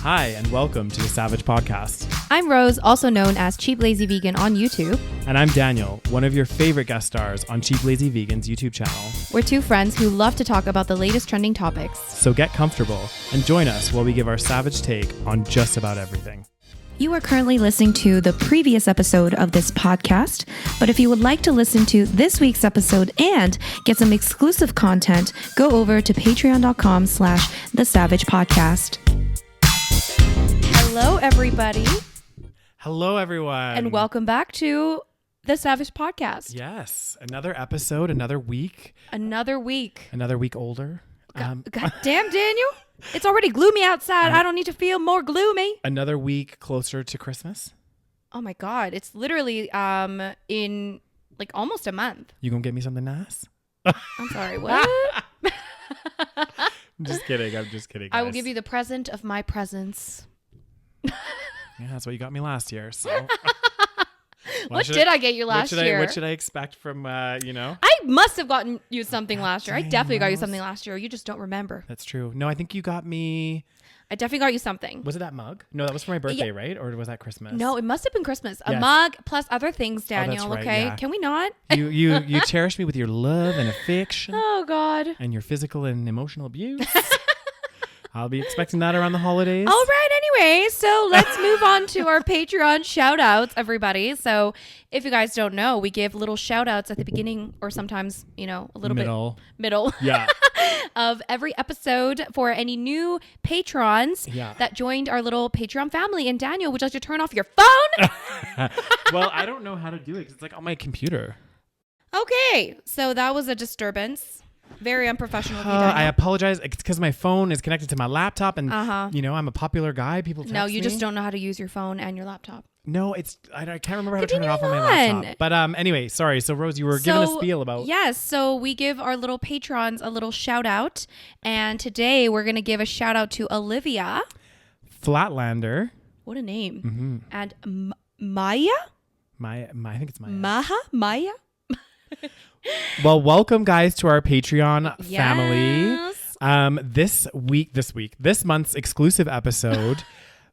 Hi, and welcome to the SaVeg podcast. I'm Rose, also known as Cheap Lazy Vegan on YouTube. And I'm Daniel, one of your favorite guest stars on Cheap Lazy Vegan's YouTube channel. We're two friends who love to talk about the latest trending topics. So get comfortable and join us while we give our SaVeg take on just about everything. You are currently listening to the previous episode of this podcast, but if you would like to listen to this week's episode and get some exclusive content, go over to patreon.com/thesavagepodcast. Hello, everybody. Hello, everyone. And welcome back to the SaVeg podcast. Yes, another episode, another week. Another week. Another week older. God damn, Daniel. It's already gloomy outside. I don't need to feel more gloomy. Another week closer to Christmas. Oh my God. It's literally in like almost a month. You gonna get me something nice? I'm sorry, what? I'm just kidding. I'm just kidding, guys. I will give you the present of my presence. Yeah, that's what you got me last year. So What did I get you last year? What should I expect from, you know? I must have gotten you something last year. I definitely got you Rose. something last year. You just don't remember. That's true. No, I think you got me. I definitely got you something. Was it that mug? No, that was for my birthday, right? Or was that Christmas? No, it must have been Christmas. A Yes. mug plus other things, Daniel. right, okay, yeah. Can we not? You cherish me with your love and affection Oh God. and your physical and emotional abuse. I'll be expecting that around the holidays. All right. Anyway, so let's move on to our Patreon shout outs, everybody. So if you guys don't know, we give little shout outs at the beginning or sometimes, you know, a little Middle. bit middle Yeah. of every episode for any new patrons that joined our little Patreon family. And Daniel, would you like to turn off your phone? Well, I don't know how to do it because it's like on my computer. Okay. So that was a disturbance. Very unprofessional of you, I Daniel. apologize. It's because my phone is connected to my laptop and, you know, I'm a popular guy. People text No, you me. just don't know how to use your phone and your laptop. No, I can't remember how to turn it Continue off on my on. laptop. But anyway, sorry. So Rose, you were giving a spiel about. Yes, so we give our little patrons a little shout out, and today we're gonna give a shout out to Olivia. Flatlander. What a name! Mm-hmm. And Maya. I think it's Maya. Well, welcome guys to our Patreon family. Yes. This month's exclusive episode,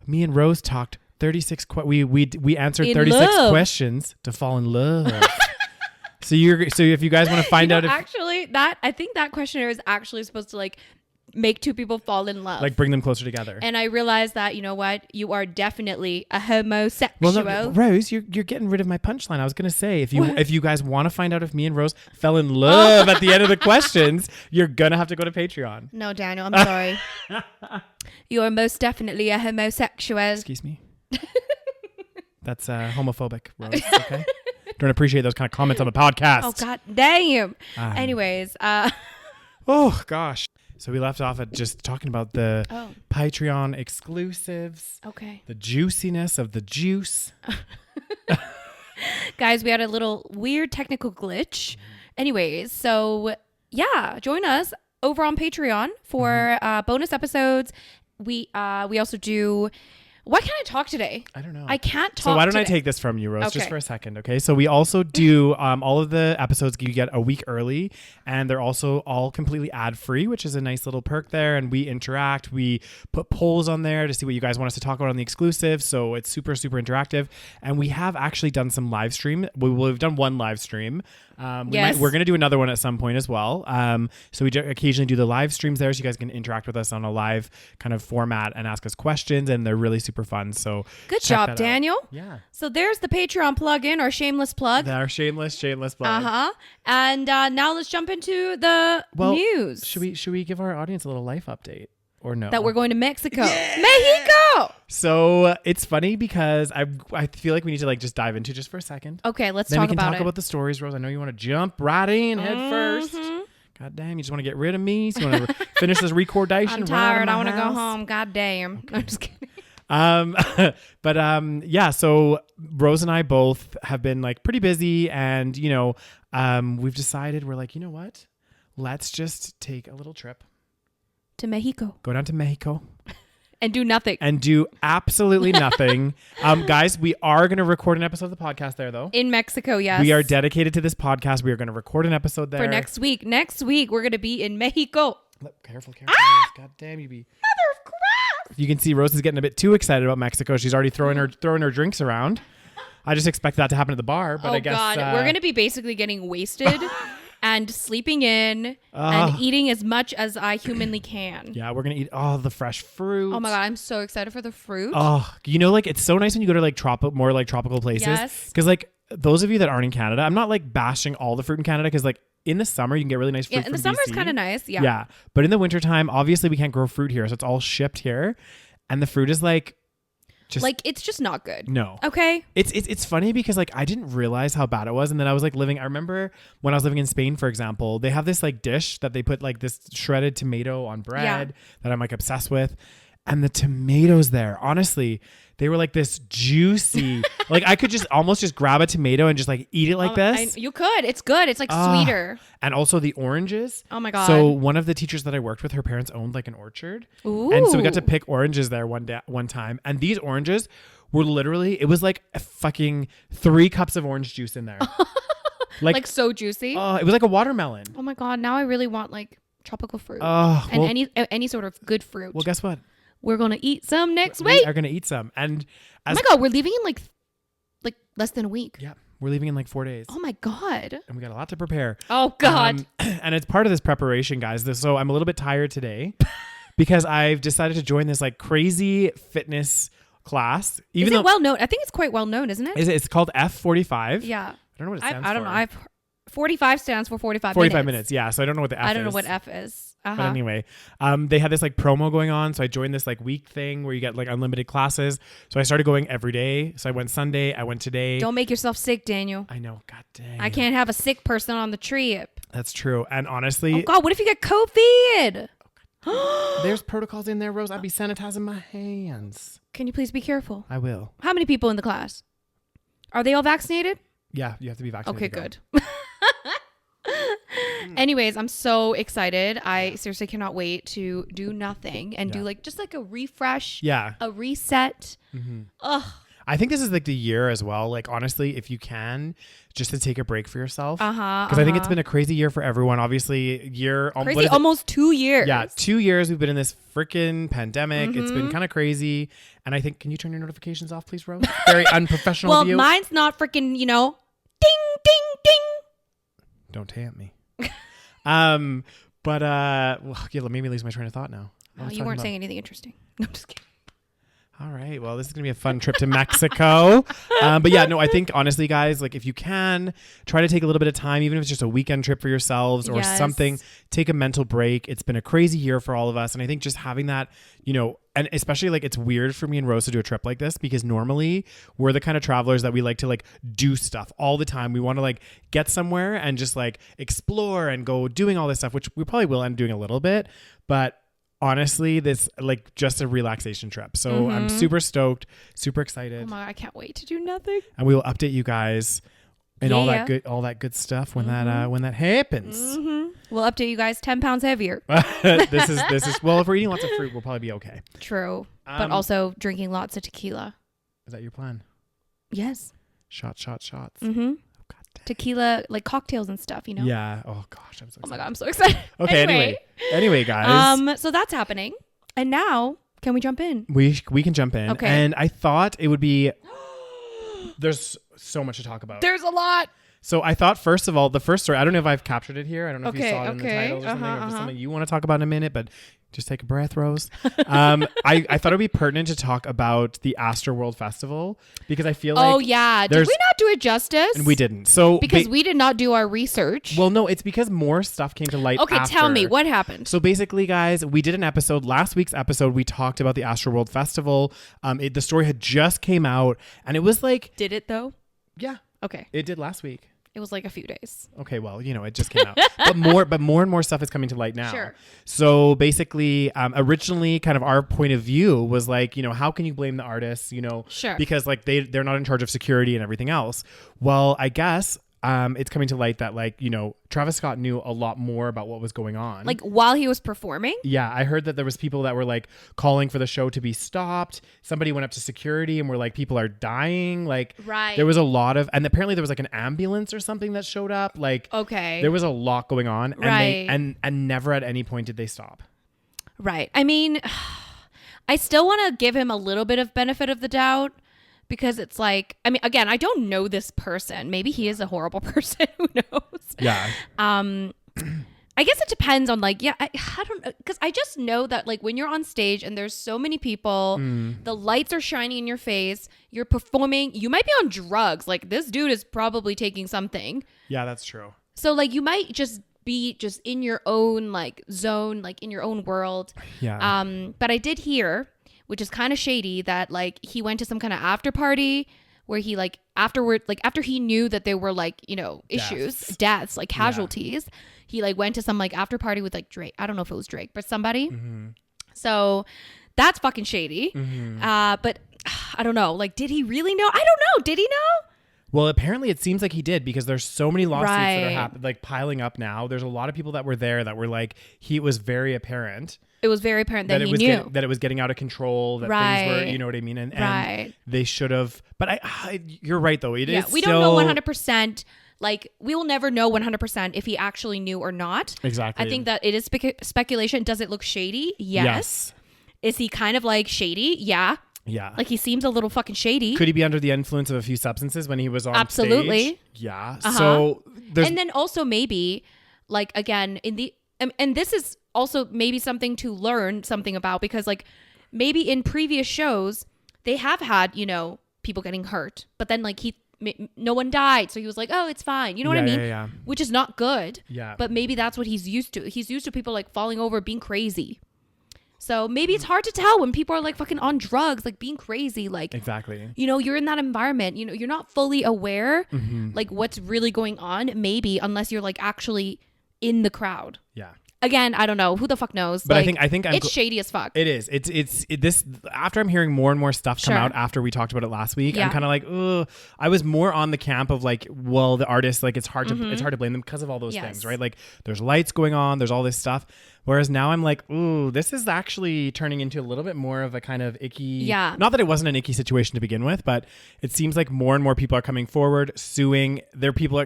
me and Rose talked 36 we answered In 36 love. questions to fall in love. So if you guys want to find out if actually I think that questionnaire is actually supposed to like make two people fall in love. like bring them closer together. And I realized that, you know what, you are definitely a homosexual. Well, no, Rose, you're getting rid of my punchline. I was gonna say if you guys want to find out if me and Rose fell in love at the end of the questions, you're gonna have to go to Patreon. No, Daniel, I'm sorry. You are most definitely a homosexual. Excuse me. That's homophobic, Rose. Okay. Don't appreciate those kind of comments on the podcast. Oh God damn. Anyways, oh gosh. So we left off at just talking about the Patreon exclusives. Okay. The juiciness of the juice. Guys, we had a little weird technical glitch. Anyways, so yeah, join us over on Patreon for bonus episodes. We also do. Why can't I talk today? I don't know. I can't talk. So why don't today. I take this from you, Rose, just Okay. for a second, okay? So we also do all of the episodes you get a week early, and they're also all completely ad-free, which is a nice little perk there. And we interact. We put polls on there to see what you guys want us to talk about on the exclusive. So it's super, super interactive. And we have actually done some live stream. We've done one live stream. Yes. We're going to do another one at some point as well. So we occasionally do the live streams there, so you guys can interact with us on a live kind of format and ask us questions, and they're really super fun. So Good check job, that out. Daniel. Yeah. So there's the Patreon plug-in or shameless plug. Our shameless plug. And now let's jump into the news. Should we give our audience a little life update or no? That we're going to Mexico. Mexico. So it's funny because I feel like we need to like just dive into just for a second. Okay, let's Then talk we can about talk it. about the stories, Rose. I know you want to jump right in head first. God damn, you just want to get rid of me. So you want to finish this recordation. I'm tired. I want to go home. God damn. Okay. I'm just kidding. Yeah, so Rose and I both have been like pretty busy, and you know, we've decided we're like, you know what? Let's just take a little trip To Mexico. go down to Mexico And do nothing. and do absolutely nothing. Guys, we are going to record an episode of the podcast there though. In Mexico, yes. We are dedicated to this podcast. We are going to record an episode there For next week. Next week, we're going to be in Mexico. Careful. Ah! God damn, you be. Mother of crap. You can see Rose is getting a bit too excited about Mexico. She's already throwing her drinks around. I just expect that to happen at the bar, but I guess God, we're gonna be basically getting wasted and sleeping in and eating as much as I humanly can. Yeah, we're gonna eat all the fresh fruit. Oh my God, I'm so excited for the fruit. Oh, like it's so nice when you go to like more like tropical places. Yes. Because like those of you that aren't in Canada, I'm not like bashing all the fruit in Canada because like in the summer you can get really nice fruit. Yeah, in the from summer BC. is kind of nice. Yeah. Yeah, but in the wintertime, obviously we can't grow fruit here, so it's all shipped here, and the fruit is like. It's just not good. No. Okay. It's funny because like I didn't realize how bad it was, and then I was like I remember when I was living in Spain, for example, they have this like dish that they put like this shredded tomato on bread that I'm like obsessed with, and the tomatoes there, honestly, they were like this juicy. Like I could just almost just grab a tomato and just like eat it like this. You could. It's good. It's like sweeter. And also the oranges. Oh my God. So one of the teachers that I worked with, her parents owned like an orchard. Ooh. And so we got to pick oranges there one time. And these oranges were literally, it was like a fucking 3 cups of orange juice in there. like so juicy. It was like a watermelon. Oh my God. Now I really want like tropical fruit. And any sort of good fruit. Well, guess what? We're going to eat some next week. We are going to eat some. And oh my God, we're leaving in like less than a week. Yeah. We're leaving in like 4 days. Oh my God. And we got a lot to prepare. Oh God. And it's part of this preparation, guys. So I'm a little bit tired today because I've decided to join this like crazy fitness class. Is it well known? I think it's quite well known, isn't it? It's called F45. Yeah. I don't know what it stands for. I don't know. 45 stands for 45 minutes. Yeah. So I don't know what the F is. I don't know what F is. But anyway, they had this like promo going on. So I joined this like week thing where you get like unlimited classes. So I started going every day. So I went Sunday. I went today. Don't make yourself sick, Daniel. I know. God dang. I can't have a sick person on the trip. That's true. And honestly. Oh God, what if you get COVID? There's protocols in there, Rose. I'd be sanitizing my hands. Can you please be careful? I will. How many people in the class? Are they all vaccinated? Yeah, you have to be vaccinated. Okay, good. Anyways, I'm so excited. I seriously cannot wait to do nothing and do like just like a refresh. Yeah. A reset. Mm-hmm. Ugh. I think this is like the year as well. Like honestly, if you can, just to take a break for yourself. Because I think it's been a crazy year for everyone. Obviously, crazy, almost 2 years. Yeah, 2 years we've been in this freaking pandemic. It's been kind of crazy. And I think, can you turn your notifications off, please, Rose? Very unprofessional of you. Well, mine's not freaking, ding, ding, ding. Don't tempt me. Let me lose my train of thought now. Oh, you weren't saying anything interesting. No, I'm just kidding. All right. Well, this is going to be a fun trip to Mexico. But yeah, no, I think honestly, guys, like if you can try to take a little bit of time, even if it's just a weekend trip for yourselves or something, take a mental break. It's been a crazy year for all of us. And I think just having that, and especially like it's weird for me and Rose to do a trip like this because normally we're the kind of travelers that we like to like do stuff all the time. We want to like get somewhere and just like explore and go doing all this stuff, which we probably will end up doing a little bit. But honestly, this like just a relaxation trip. So I'm super stoked, super excited. Oh my God, I can't wait to do nothing. And we will update you guys and all that good stuff when that happens. Mm-hmm. We'll update you guys 10 pounds heavier. This is well, if we're eating lots of fruit, we'll probably be okay. True. But also drinking lots of tequila. Is that your plan? Yes. Shots. Mm-hmm. Tequila, like cocktails and stuff, Yeah. Oh gosh, I'm so excited. Oh my God, I'm so excited. Okay. Anyway, guys. So that's happening, and now can we jump in? We can jump in. Okay. And I thought it would be. There's so much to talk about. There's a lot. So I thought, first of all, the first story. I don't know if I've captured it here. I don't know if you saw it in the Okay. titles or something, or if it's something you want to talk about in a minute. But just take a breath, Rose. I thought it would be pertinent to talk about the Astroworld Festival because I feel like did we not do it justice? And we didn't. So because we did not do our research. Well, no, it's because more stuff came to light. Okay, after. tell me what happened. So basically, guys, we did an episode last week's episode. We talked about the Astroworld Festival. The story had just came out, and it was like, did it though? Yeah. Okay. It did last week. It was like a few days. Okay, well, it just came out. but more and more stuff is coming to light now. Sure. So basically, originally kind of our point of view was like, how can you blame the artists, Sure. because like they're not in charge of security and everything else. Well, I guess it's coming to light that like, Travis Scott knew a lot more about what was going on. Like while he was performing? Yeah, I heard that there was people that were like calling for the show to be stopped. Somebody went up to security and were like, people are dying. Like, right. There was a lot of, and apparently there was like an ambulance or something that showed up. Like, okay, there was a lot going on, and right. and never at any point did they stop. Right. I mean, I still want to give him a little bit of benefit of the doubt because it's like, I mean, again, I don't know this person. Maybe he is a horrible person. Who knows? Yeah. I guess it depends on like, I don't know. Because I just know that like when you're on stage and there's so many people, the lights are shining in your face, you're performing, you might be on drugs. Like this dude is probably taking something. Yeah, that's true. So like you might just be just in your own like zone, like in your own world. Yeah. But I did hear, which is kind of shady, that like he went to some kind of after party where he like afterward, like after he knew that there were like, you know, deaths, like casualties, he like went to some like after party with like Drake. I don't know if it was Drake, but somebody. So that's fucking shady. But I don't know. Like, did he really know? I don't know. Did he know? Well, apparently it seems like he did because there's so many lawsuits that are like piling up now. There's a lot of people that were there that were like, it was very apparent. It was very apparent that he knew. That it was getting out of control, that things were, you know what I mean? And they should have, but you're right though. It is we don't know 100%. Like, we will never know 100% if he actually knew or not. Exactly. I think that it is speculation. Does it look shady? Yes. Is he kind of like shady? Yeah. Yeah. Like he seems a little fucking shady. Could he be under the influence of a few substances when he was on stage? Yeah. So and then also maybe like again and this is also maybe something to learn something about because like maybe in previous shows they have had, you know, people getting hurt, but then like no one died. So he was like, oh, it's fine. You know what I mean? Yeah. Which is not good. Yeah. But maybe that's what he's used to. He's used to people like falling over, being crazy. So maybe it's hard to tell when people are like fucking on drugs, like being crazy, like exactly. You know, you're in that environment. You know, you're not fully aware, like what's really going on. Maybe unless you're like actually in the crowd. Yeah. Again, I don't know. Who the fuck knows? But like, I think it's shady as fuck. It is. It's this. After I'm hearing more and more stuff come out after we talked about it last week, I'm kind of like, ugh. I was more on the camp of like, well, the artists, like it's hard to blame them because of all those things, right? Like there's lights going on, there's all this stuff. Whereas now I'm like, ooh, this is actually turning into a little bit more of a kind of icky. Yeah. Not that it wasn't an icky situation to begin with, but it seems like more and more people are coming forward, suing.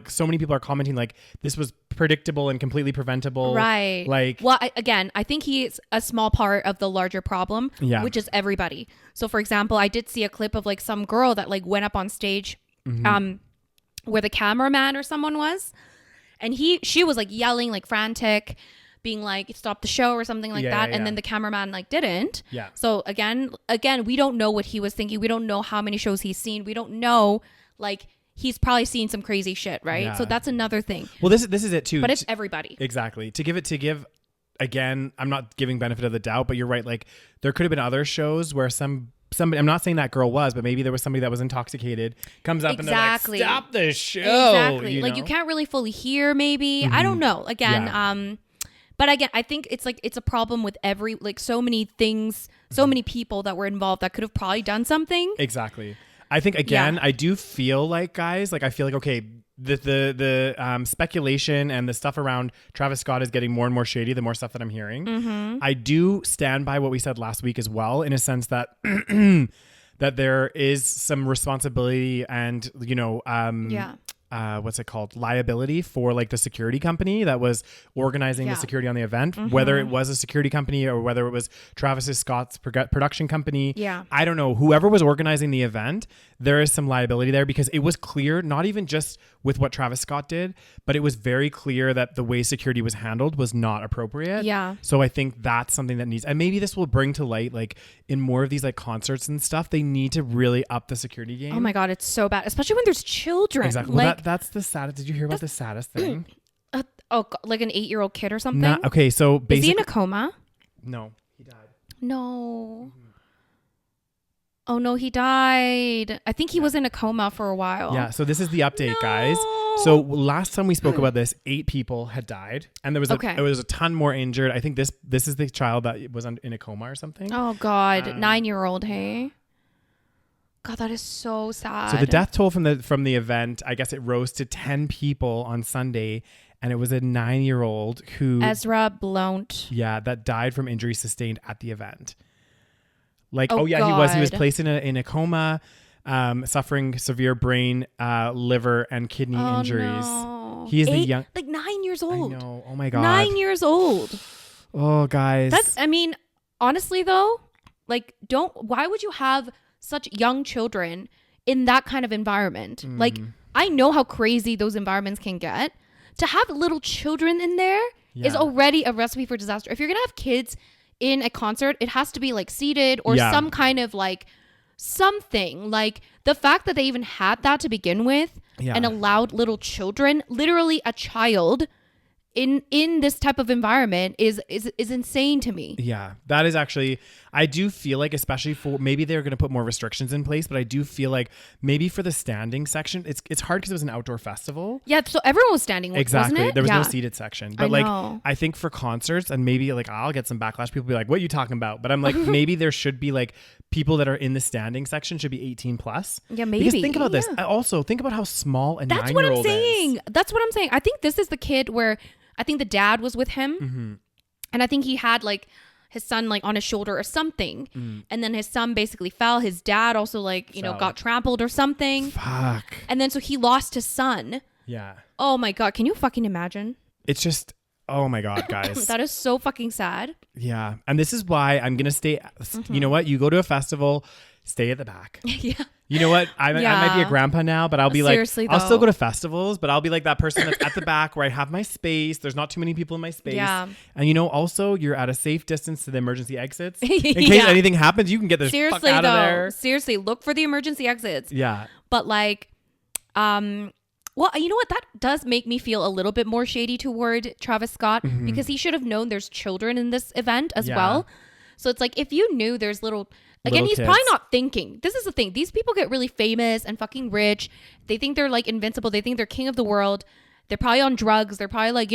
So many people are commenting like this was predictable and completely preventable. Right. Like, well, I think he's a small part of the larger problem, which is everybody. So for example, I did see a clip of like some girl that like went up on stage, where the cameraman or someone was, and she was like yelling, like frantic, being like, stop the show or something like that. And then the cameraman like didn't. Yeah. So again, we don't know what he was thinking. We don't know how many shows he's seen. We don't know, like, he's probably seen some crazy shit, right? Yeah. So that's another thing. Well, this is it too. But it's everybody. Exactly. To give again, I'm not giving benefit of the doubt, but you're right. Like there could have been other shows where somebody, I'm not saying that girl was, but maybe there was somebody that was intoxicated, comes up and they're like, stop the show. Exactly. You know? Like you can't really fully hear maybe. I don't know. Again, but again, I think it's like it's a problem with so many things, so many people that were involved that could have probably done something. Exactly. I think again, I do feel like, guys, like I feel like, okay, the speculation and the stuff around Travis Scott is getting more and more shady the more stuff that I'm hearing. I do stand by what we said last week as well, in a sense that that there is some responsibility and, you know, what's it called? Liability for like the security company that was organizing the security on the event, whether it was a security company or whether it was Travis Scott's production company. Yeah. I don't know. Whoever was organizing the event, there is some liability there because it was clear, not even just with what Travis Scott did, but it was very clear that the way security was handled was not appropriate. Yeah. So I think that's something that needs, and maybe this will bring to light, like in more of these like concerts and stuff, they need to really up the security game. Oh my God, it's so bad, especially when there's children. Exactly. Like, well, that's the saddest. Did you hear about the saddest thing? Like an 8-year-old kid or something? Okay, so basically, is he in a coma? No, he died. No. Oh no, he died. I think he was in a coma for a while. Yeah, so this is the update, guys. So last time we spoke about this, 8 people had died, and there was a ton more injured. I think this is the child that was in a coma or something. Oh God, 9-year-old. Hey. God, that is so sad. So the death toll from the event, I guess it rose to 10 people on Sunday, and it was a 9-year-old who Ezra Blount. Yeah, that died from injuries sustained at the event. Like, God. He was placed in a coma, suffering severe brain, liver, and kidney injuries. No. He is the young, like 9 years old. I know. Oh my God. 9 years old. Oh, guys. I mean, honestly though, Like, why would you have such young children in that kind of environment? Like, I know how crazy those environments can get. To have little children in there is already a recipe for disaster. If you're going to have kids in a concert, it has to be like seated or some kind of like something. Like the fact that they even had that to begin with and allowed little children, literally a child in this type of environment is insane to me. Yeah, that is actually, I do feel like, especially for, maybe they're going to put more restrictions in place, but I do feel like maybe for the standing section, it's hard because it was an outdoor festival. Yeah, so everyone was standing, exactly. Wasn't it? There was no seated section. But I I think for concerts, and maybe like I'll get some backlash, people be like, what are you talking about? But I'm like, maybe there should be like people that are in the standing section should be 18 plus. Yeah, maybe. Because think about this. I also think about how small a 9-year-old is. That's what I'm saying. That's what I'm saying. I think this is the kid where I think the dad was with him, and I think he had like his son like on his shoulder or something, and then his son basically fell. His dad also like got trampled or something. Fuck. And then so he lost his son. Yeah. Oh my god, can you fucking imagine? It's just, oh my god, guys. That is so fucking sad. Yeah, and this is why I'm gonna stay. You know what? You go to a festival, stay at the back. Yeah. You know what? I might be a grandpa now, but I'll be Seriously, like, I'll still go to festivals, but I'll be like that person that's at the back where I have my space. There's not too many people in my space. Yeah. And also you're at a safe distance to the emergency exits. In case anything happens, you can get the fuck out of there. Seriously, look for the emergency exits. Yeah. But like, well, you know what? That does make me feel a little bit more shady toward Travis Scott because he should have known there's children in this event as well. So it's like, if you knew there's little he's kids. probably not thinking. This is the thing. These people get really famous and fucking rich. They think they're like invincible. They think they're king of the world. They're probably on drugs. They're probably like,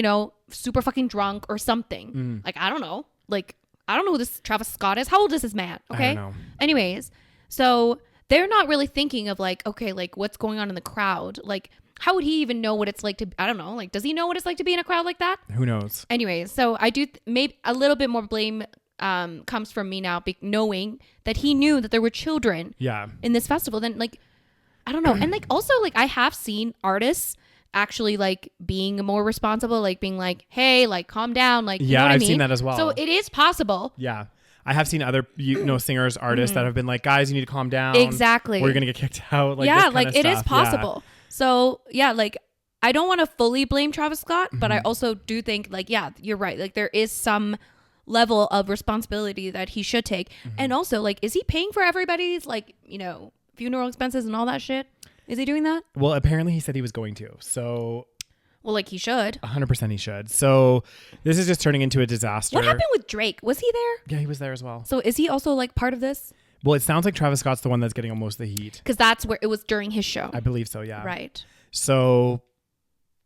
super fucking drunk or something. Like, I don't know. Like, I don't know who this Travis Scott is. How old is this man? Okay. I don't know. Anyways, so they're not really thinking of like, okay, like what's going on in the crowd? Like, how would he even know what it's like to, I don't know. Like, does he know what it's like to be in a crowd like that? Who knows? Anyways, so I do maybe a little bit more blame comes from me now, knowing that he knew that there were children in this festival. Then like, I don't know. And like, also like I have seen artists actually like being more responsible, like being like, hey, like calm down. Like, you know what I mean? I've seen that as well. So it is possible. Yeah. I have seen other, singers, artists that have been like, guys, you need to calm down. Exactly. We're going to get kicked out. Like, yeah. Like it is possible. Yeah. So yeah, like I don't want to fully blame Travis Scott, but I also do think like, yeah, you're right. Like there is some level of responsibility that he should take. And also like, is he paying for everybody's like, funeral expenses and all that shit? Is he doing that? Well, apparently he said he was going to. So well, like he should. 100% he should. So this is just turning into a disaster. What happened with Drake? Was he there? Yeah, he was there as well. So is he also like part of this? Well, it sounds like Travis Scott's the one that's getting most of the heat. Because that's where it was during his show. I believe so, yeah. Right. So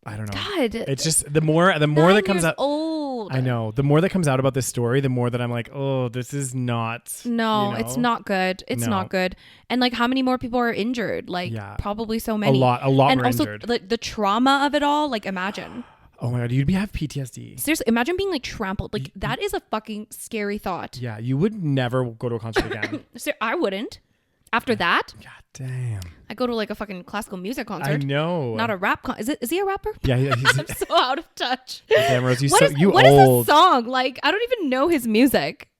I don't know. God. It's just the more that comes out. Old. I know. The more that comes out about this story, the more that I'm like, oh, this is not. No, it's not good. It's not good. And like, how many more people are injured? Like, probably so many. A lot and more also, injured. Like the trauma of it all. Like, imagine. Oh my god, you'd have PTSD. Seriously, imagine being like trampled. Like that is a fucking scary thought. Yeah, you would never go to a concert again. I wouldn't. After that, god damn. I go to like a fucking classical music concert. I know. Not a rap Is he a rapper? Yeah, I'm so out of touch. Damn, Rose, what is this song? Like, I don't even know his music.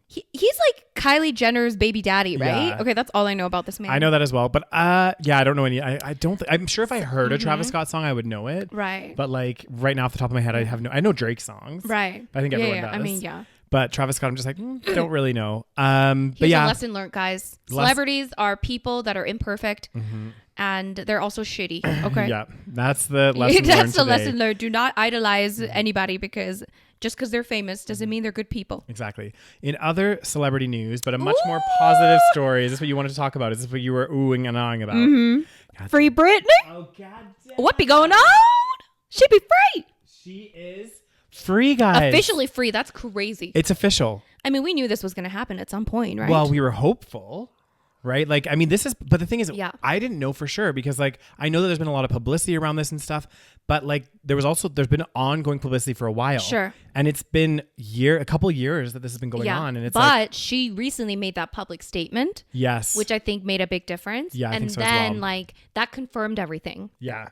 He's like Kylie Jenner's baby daddy, right? Yeah. Okay, that's all I know about this man. I know that as well, but I don't know any. I don't. I'm sure if I heard a Travis Scott song, I would know it. Right. But like right now, off the top of my head, I know Drake songs. Right. I think everyone does. I mean, yeah. But Travis Scott, I'm just like, don't really know. But Here's yeah, a lesson learned, guys. Celebrities are people that are imperfect, and they're also shitty. Okay. Yeah, that's the lesson learned. That's the lesson learned. Do not idolize anybody because they're famous doesn't mean they're good people. Exactly. In other celebrity news, but a much more positive story. Is this what you wanted to talk about? Is this what you were oohing and ahhing about? Free Britney. Oh god damn. What be going on? She be free. She is free, guys. Officially free. That's crazy. It's official. I mean, we knew this was going to happen at some point, right? Well, we were hopeful, right? Like, I mean, but the thing is, I didn't know for sure because like, I know that there's been a lot of publicity around this and stuff, but like there's been ongoing publicity for a while. Sure. And it's been a couple years that this has been going on. And but she recently made that public statement. Yes. Which I think made a big difference. Yeah, I think so as then well. like that confirmed everything. Yeah.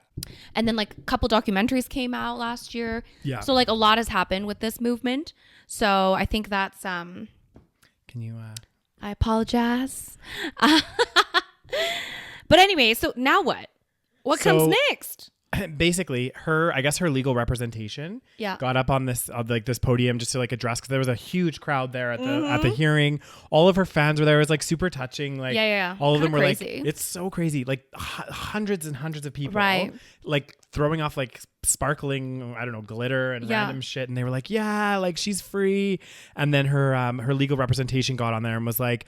And then like a couple documentaries came out last year. Yeah. So like a lot has happened with this movement. So I think that's Can Can you? I apologize. But anyway, so now what? What comes next? Basically, I guess her legal representation got up on this this podium just to like address, because there was a huge crowd there at the hearing. All of her fans were there. It was like super touching. Like all of them were crazy. Like, it's so crazy. Like hundreds and hundreds of people, like throwing off like sparkling, I don't know, glitter and random shit, and they were like, yeah, like she's free. And then her legal representation got on there and was like,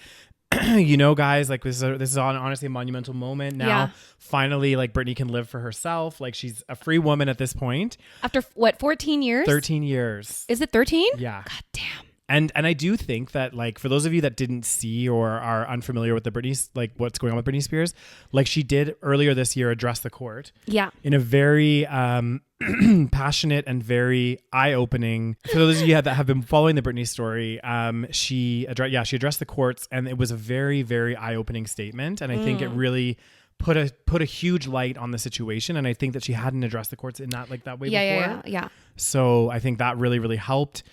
you know, guys, like this is honestly a monumental moment. Now, finally, like Britney can live for herself. Like she's a free woman at this point. After what, 14 years? 13 years. Is it 13? Yeah. God damn. And I do think that, like, for those of you that didn't see or are unfamiliar with the Britney, like what's going on with Britney Spears, like she did earlier this year address the court. Yeah. In a very passionate and very eye-opening. For those of you that have been following the Britney story, she addressed the courts, and it was a very, very eye-opening statement. And I think it really put a huge light on the situation. And I think that she hadn't addressed the courts in that way before. Yeah. So I think that really, really helped.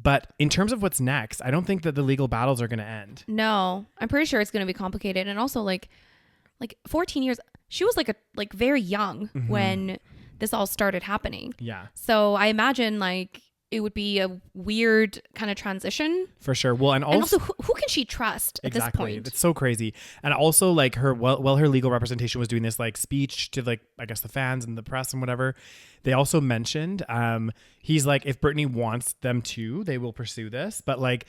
But in terms of what's next, I don't think that the legal battles are going to end. No, I'm pretty sure it's going to be complicated. And also like 14 years, she was like very young when this all started happening. Yeah. So I imagine like it would be a weird kind of transition. For sure. Well, and also who can she trust at this point? It's so crazy. And also like her legal representation was doing this like speech to like, I guess the fans and the press and whatever. They also mentioned, he's like, if Britney wants them to, they will pursue this. But like,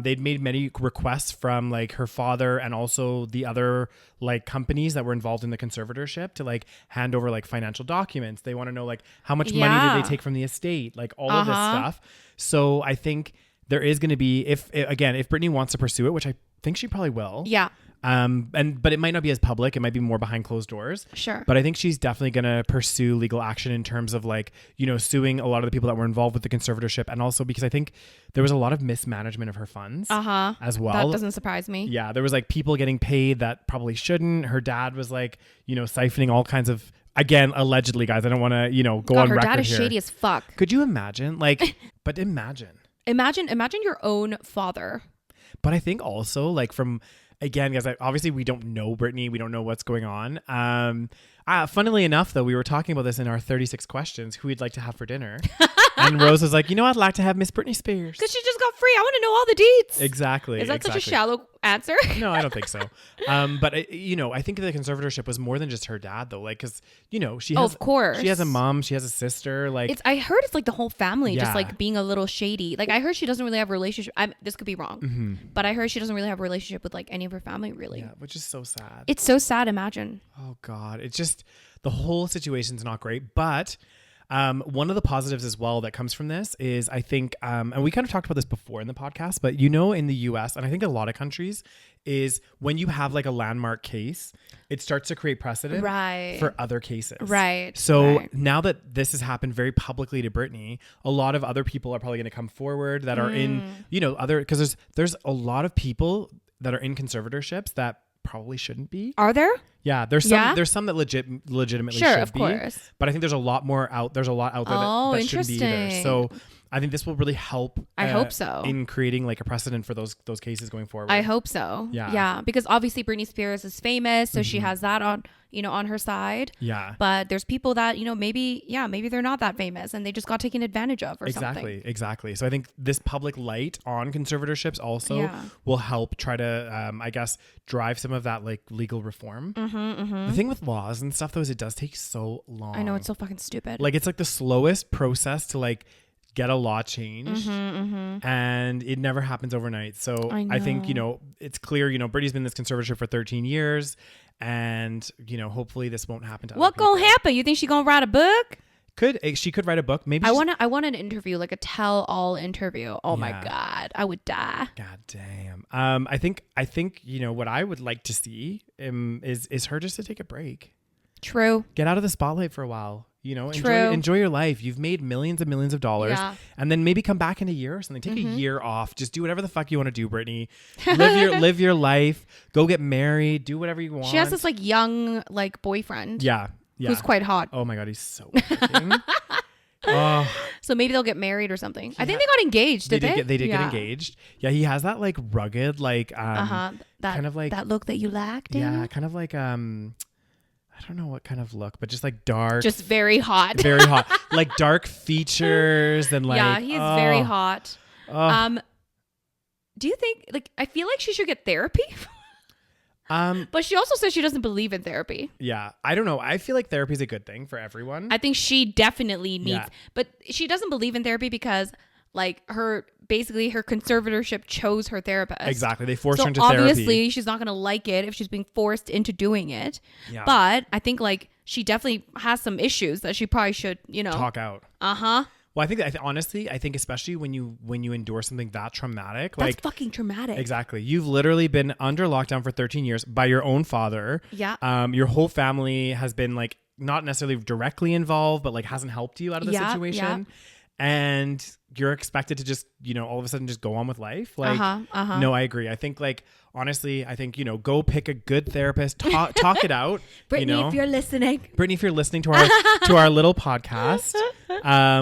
they'd made many requests from like her father and also the other like companies that were involved in the conservatorship to like hand over like financial documents. They want to know like how much money did they take from the estate, like all of this stuff. So I think there is going to be, if Britney wants to pursue it, which I think she probably will. Yeah. But it might not be as public. It might be more behind closed doors. Sure. But I think she's definitely going to pursue legal action in terms of like, you know, suing a lot of the people that were involved with the conservatorship. And also because I think there was a lot of mismanagement of her funds as well. That doesn't surprise me. Yeah. There was like people getting paid that probably shouldn't. Her dad was like, you know, siphoning all kinds of, again, allegedly, guys, I don't want to, you know, go on record here. Her dad is shady as fuck. Could you imagine? Like, but imagine your own father. But I think also like again, guys, obviously we don't know Britney. We don't know what's going on. Funnily enough, though, we were talking about this in our 36 questions, who we'd like to have for dinner. And Rose was like, you know what? I'd like to have Miss Britney Spears. Because she just got free. I want to know all the deets. Exactly. Is that such a shallow answer? No, I don't think so. But, you know, I think the conservatorship was more than just her dad, though. Like, because, you know, she has a mom. She has a sister. Like, I heard it's like the whole family just like being a little shady. Like, I heard she doesn't really have a relationship. This could be wrong. But I heard she doesn't really have a relationship with like any of her family, really. Yeah, which is so sad. It's so sad, imagine. Oh, God. It's just, the whole situation's not great. But one of the positives as well that comes from this is I think, and we kind of talked about this before in the podcast, but you know, in the US, and I think a lot of countries, is when you have like a landmark case, it starts to create precedent for other cases. Right. So now that this has happened very publicly to Britney, a lot of other people are probably going to come forward that are in, you know, because there's a lot of people that are in conservatorships that probably shouldn't be. Are there? Yeah, there's some that legitimately should be. Course. But I think there's a lot out there that shouldn't be either. So I think this will really help. I hope so. In creating like a precedent for those cases going forward. I hope so. Yeah. Yeah. Because obviously Britney Spears is famous, so she has that on her side. Yeah. But there's people that, you know, maybe they're not that famous and they just got taken advantage of or something. Exactly. So I think this public light on conservatorships also will help try to, I guess, drive some of that like legal reform. The thing with laws and stuff though is it does take so long. I know, it's so fucking stupid. Like it's like the slowest process to like get a law changed and it never happens overnight. So I think, you know, it's clear, you know, Britney's been in this conservatorship for 13 years and, you know, hopefully this won't happen to other people. What gonna happen? You think she gonna write a book? She could write a book. Maybe I want an interview, like a tell-all interview. Oh my God, I would die. God damn. I think you know what I would like to see is her just to take a break. True. Get out of the spotlight for a while. You know, enjoy your life. You've made millions and millions of dollars, and then maybe come back in a year or something. Take a year off. Just do whatever the fuck you want to do, Britney. Live your life. Go get married. Do whatever you want. She has this like young like boyfriend. Yeah. Who's quite hot. Oh my God, he's so freaking. Oh, So maybe they'll get married or something. I think they got engaged. Did they? They did get engaged. Yeah, he has that like rugged, like That kind of like that look that you lacked. Yeah, kind of like I don't know what kind of look, but just like dark. Just very hot. Very hot. Like dark features and like yeah, he's very hot. Do you think like I feel like she should get therapy? But she also says she doesn't believe in therapy. Yeah, I don't know. I feel like therapy is a good thing for everyone. I think she definitely needs, but she doesn't believe in therapy because like her conservatorship chose her therapist. Exactly. They forced her into obviously therapy. She's not going to like it if she's being forced into doing it. Yeah. But I think like she definitely has some issues that she probably should, talk out. Well, I think honestly, I think especially when you endure something that traumatic, that's like fucking traumatic. Exactly. You've literally been under lockdown for 13 years by your own father. Yeah. Your whole family has been like not necessarily directly involved, but like hasn't helped you out of the situation. And you're expected to just, all of a sudden just go on with life. Like, no, I agree. I think like, honestly, go pick a good therapist, talk it out. Brittany, if you're listening. Brittany, if you're listening to our little podcast,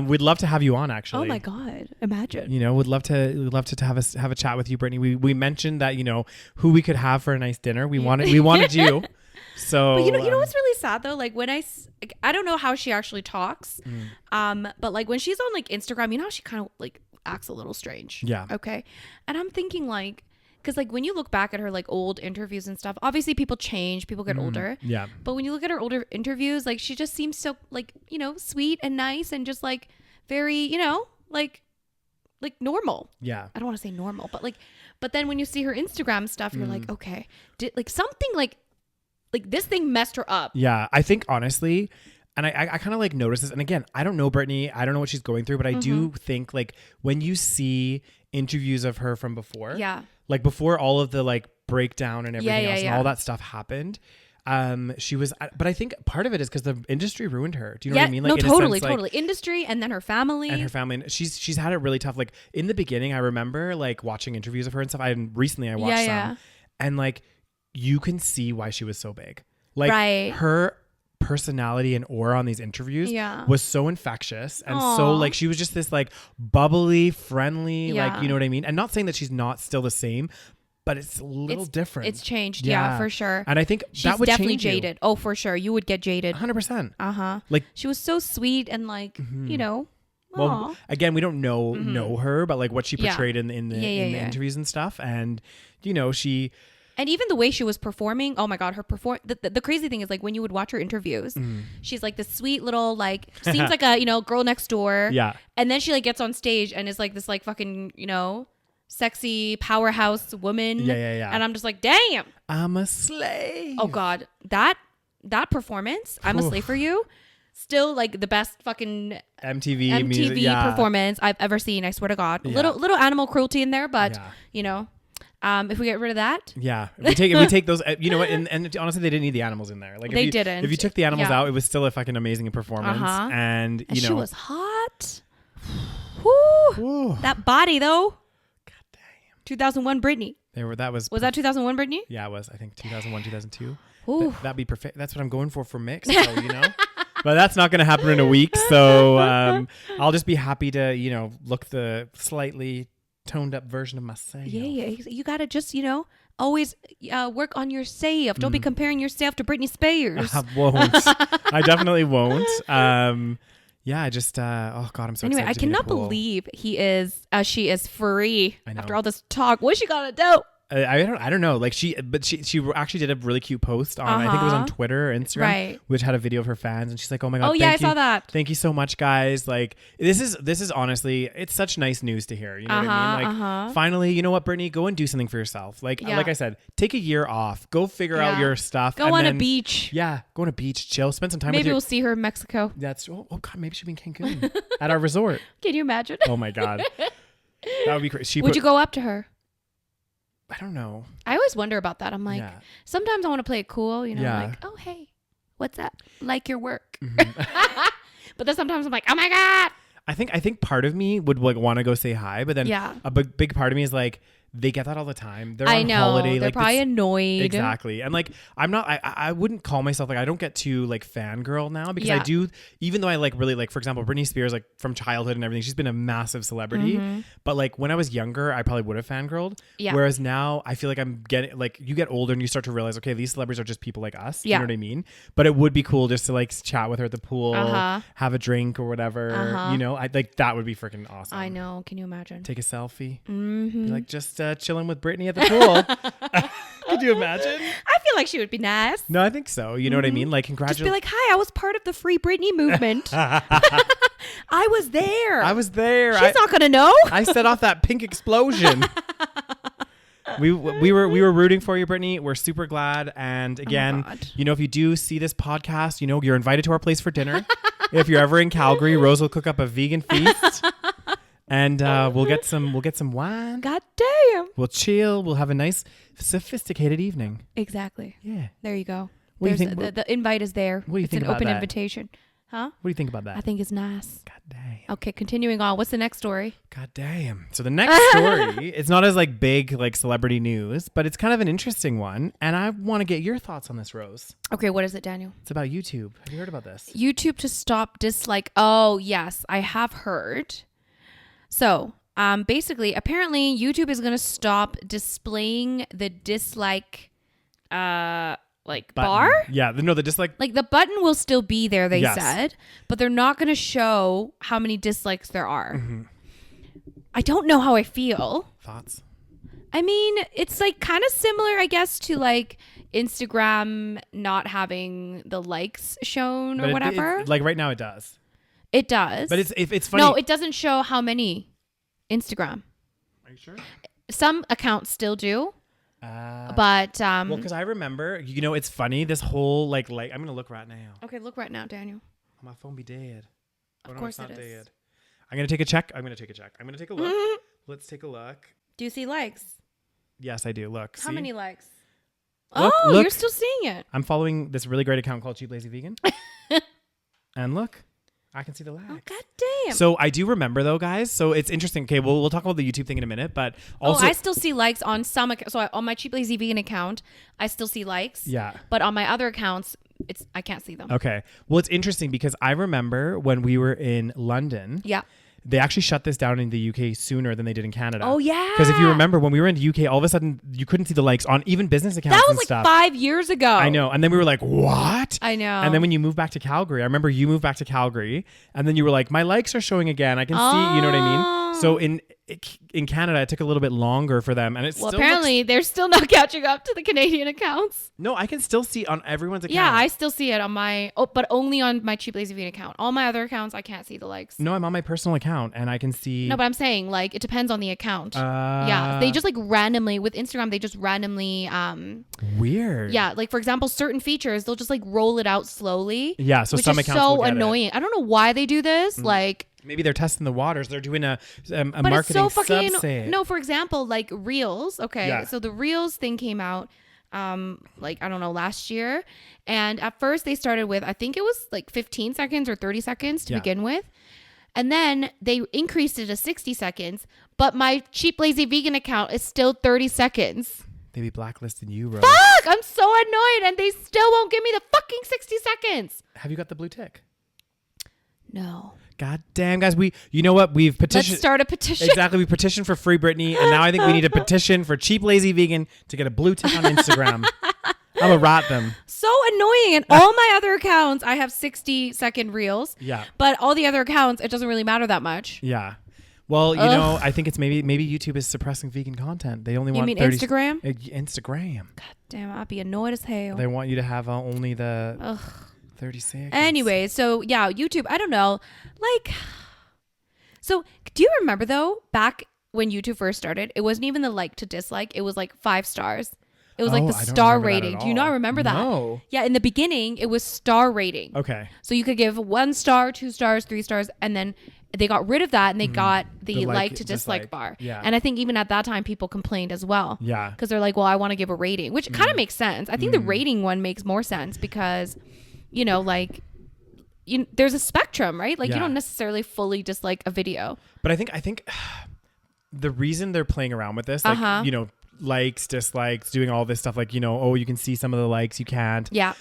we'd love to have you on actually. Oh my God. Imagine. We'd love to have a chat with you, Brittany. We mentioned that, who we could have for a nice dinner. We wanted you. So, but you know what's really sad though? Like when I don't know how she actually talks. But like when she's on like Instagram, how she kind of like acts a little strange. Yeah. Okay. And I'm thinking like, because like when you look back at her like old interviews and stuff, obviously people change, people get older. Yeah. But when you look at her older interviews, like she just seems so like, sweet and nice and just like very, like normal. Yeah. I don't want to say normal, but then when you see her Instagram stuff, you're like, okay, did like something like this thing messed her up. Yeah, I think honestly, and I kind of like notice this. And again, I don't know Brittany. I don't know what she's going through, but I do think like when you see interviews of her from before, like before all of the like breakdown and everything else and all that stuff happened, she was, but I think part of it is because the industry ruined her. Do you know what I mean? Like, no, totally. Industry and then her family. And she's had it really tough. Like in the beginning, I remember like watching interviews of her and stuff. Recently I watched some and like, you can see why she was so big. Like her personality and aura on these interviews was so infectious and so like she was just this like bubbly, friendly, like you know what I mean? And not saying that she's not still the same, but it's a little different. It's changed, yeah, for sure. And I think she's that would definitely change jaded. Oh, for sure. You would get jaded. 100%. Like she was so sweet and like, well, again, we don't know her, but like what she portrayed in the interviews and stuff. And she and even the way she was performing, oh my God, the crazy thing is like when you would watch her interviews, she's like this sweet little like seems like a girl next door. Yeah. And then she like gets on stage and is like this like fucking sexy powerhouse woman. Yeah. And I'm just like, damn, I'm a slave. Oh God, that performance, I'm a slave for you. Still like the best fucking MTV music, performance I've ever seen. I swear to God, little animal cruelty in there, but if we get rid of that, if we take those, and honestly, they didn't need the animals in there. Like they didn't. If you took the animals out, it was still a fucking amazing performance, and she was hot. Woo. That body though. God damn. 2001 Britney. Was that 2001 Britney? Yeah, it was. I think 2001, 2002. That'd be perfect. That's what I'm going for mix. So, but that's not going to happen in a week. So I'll just be happy to look the slightly toned up version of myself. Yeah. You gotta just always work on yourself. Don't be comparing yourself to Britney Spears. I won't. I definitely won't. I just oh God, I'm so anyway, excited. I cannot believe she is free after all this talk. What's she gonna do? I don't know. Like she actually did a really cute post on I think it was on Twitter or Instagram, which had a video of her fans, and she's like, "Oh my God, I saw that. Thank you so much, guys. Like this is honestly, it's such nice news to hear. You know what I mean? Like finally, you know what, Brittany, go and do something for yourself. Like I said, take a year off, go figure out your stuff. Go on a beach. Yeah, go on a beach, chill, spend some time. Maybe we'll see her in Mexico. That's oh God, maybe she'll be in Cancun at our resort. Can you imagine? Oh my God, that would be crazy. Would you go up to her? I don't know. I always wonder about that. I'm like, sometimes I want to play it cool, like, oh, hey, what's up? Like your work. But then sometimes I'm like, oh my God. I think part of me would like want to go say hi, but then a big part of me is like, they get that all the time. They're I on know. holiday. They're like probably annoyed. Exactly. And like, I wouldn't call myself like, I don't get too like fangirl now because I do, even though I like really like, for example, Britney Spears, like from childhood and everything, she's been a massive celebrity. But like when I was younger, I probably would have fangirled. Yeah. Whereas now I feel like I'm getting like, you get older and you start to realize, okay, these celebrities are just people like us. You know what I mean? But it would be cool just to like chat with her at the pool, have a drink or whatever. You know, I like that would be freaking awesome. I know. Can you imagine? Take a selfie. Be like just chilling with Britney at the pool. Could you imagine? I feel like she would be nice. No, I think so. You know what I mean? Like, congratulations. Just be like, hi, I was part of the Free Britney movement. I was there. She's not going to know. I set off that pink explosion. We were rooting for you, Britney. We're super glad. And again, you know, if you do see this podcast, you know, you're invited to our place for dinner. If you're ever in Calgary, Rose will cook up a vegan feast. And we'll get some wine. God damn. We'll chill. We'll have a nice, sophisticated evening. Exactly. Yeah. There you go. What do you think? The invite is there. What do you think it's about an open that? invitation. Huh? What do you think about that? I think it's nice. God damn. Okay, continuing on. What's the next story? God damn. So the next story, it's not as like big like celebrity news, but it's kind of an interesting one. And I want to get your thoughts on this, Rose. Okay, what is it, Daniel? It's about YouTube. Have you heard about this? YouTube to stop dislike. Oh, yes, I have heard. So, basically, apparently YouTube is going to stop displaying the dislike like button. bar. Yeah, the dislike. Like the button will still be there, they said, but they're not going to show how many dislikes there are. I don't know how I feel. Thoughts? I mean, it's like kind of similar, I guess, to like Instagram not having the likes shown or whatever. Like right now it does. It does. But it's funny. No, it doesn't show how many. Instagram. Are you sure? Some accounts still do. But well, because I remember, you know, it's funny. This whole like I'm gonna look right now. Okay, look right now, Daniel. My phone be dead. Of course it is. Dead. I'm gonna take a check. I'm gonna take a look. Let's take a look. Do you see likes? Yes, I do. Look. How many likes? Look, look. You're still seeing it. I'm following this really great account called Cheap Lazy Vegan. And look, I can see the lag. Oh, God damn. So I do remember though, guys. So it's interesting. Okay, we'll talk about the YouTube thing in a minute, but also I still see likes on some accounts. So on my Cheap Lazy Vegan account, I still see likes. Yeah. But on my other accounts, I can't see them. Okay. Well, it's interesting because I remember when we were in London. Yeah. They actually shut this down in the UK sooner than they did in Canada. Oh, yeah. Because if you remember, when we were in the UK, all of a sudden, you couldn't see the likes on even business accounts and stuff. That was like 5 years ago. I know. And then we were like, what? I know. And then when you moved back to Calgary, I remember you moved back to Calgary, and then you were like, my likes are showing again. I can see, you know what I mean? So in Canada, it took a little bit longer for them. And it's still apparently, they're still not catching up to the Canadian accounts. No, I can still see on everyone's account. Yeah, I still see it on my, but only on my Cheap Lazy Vegan account. All my other accounts, I can't see the likes. No, I'm on my personal account, and I can see. No, but I'm saying, like, it depends on the account. Yeah, they just, like, randomly, with Instagram, they just randomly. Weird. Yeah, like, for example, certain features, they'll just, like, roll it out slowly. Yeah, so some accounts so will get annoying. I don't know why they do this. Like. Maybe they're testing the waters. They're doing a but marketing it's so fucking subset. no. For example, like Reels. Okay, Yeah. So the Reels thing came out, like I don't know, last year, and at first they started with I think it was like 15 seconds or 30 seconds to begin with, and then they increased it to 60 seconds. But my Cheap Lazy Vegan account is still 30 seconds. They be blacklisting you, Rose. Fuck! I'm so annoyed, and they still won't give me the fucking 60 seconds. Have you got the blue tick? No. God damn, guys. You know what? We've petitioned. Let's start a petition. Exactly. We petitioned for Free Britney. And now I think we need a petition for Cheap Lazy Vegan to get a blue tick on Instagram. I'm going to rat them. So annoying. And all my other accounts, I have 60-second reels. Yeah. But all the other accounts, it doesn't really matter that much. Yeah. Well, you know, I think it's maybe YouTube is suppressing vegan content. They only want 30. Instagram? Instagram. God damn, I'd be annoyed as hell. They want you to have only the 30 seconds. Anyway, so yeah, YouTube, I don't know. Like, so do you remember though, back when YouTube first started, it wasn't even the like to dislike. It was like 5 stars. It was like the star rating. Do you not remember that? No. Yeah, in the beginning, it was star rating. Okay. So you could give 1 star, 2 stars, 3 stars, and then they got rid of that and they got the like to dislike bar. Yeah. And I think even at that time, people complained as well. Yeah. Because they're like, well, I want to give a rating, which kind of makes sense. I think the rating one makes more sense because, you know, like, there's a spectrum, right? Like you don't necessarily fully dislike a video. But I think the reason they're playing around with this, like, likes, dislikes, doing all this stuff, like, oh, you can see some of the likes, you can't. Yeah.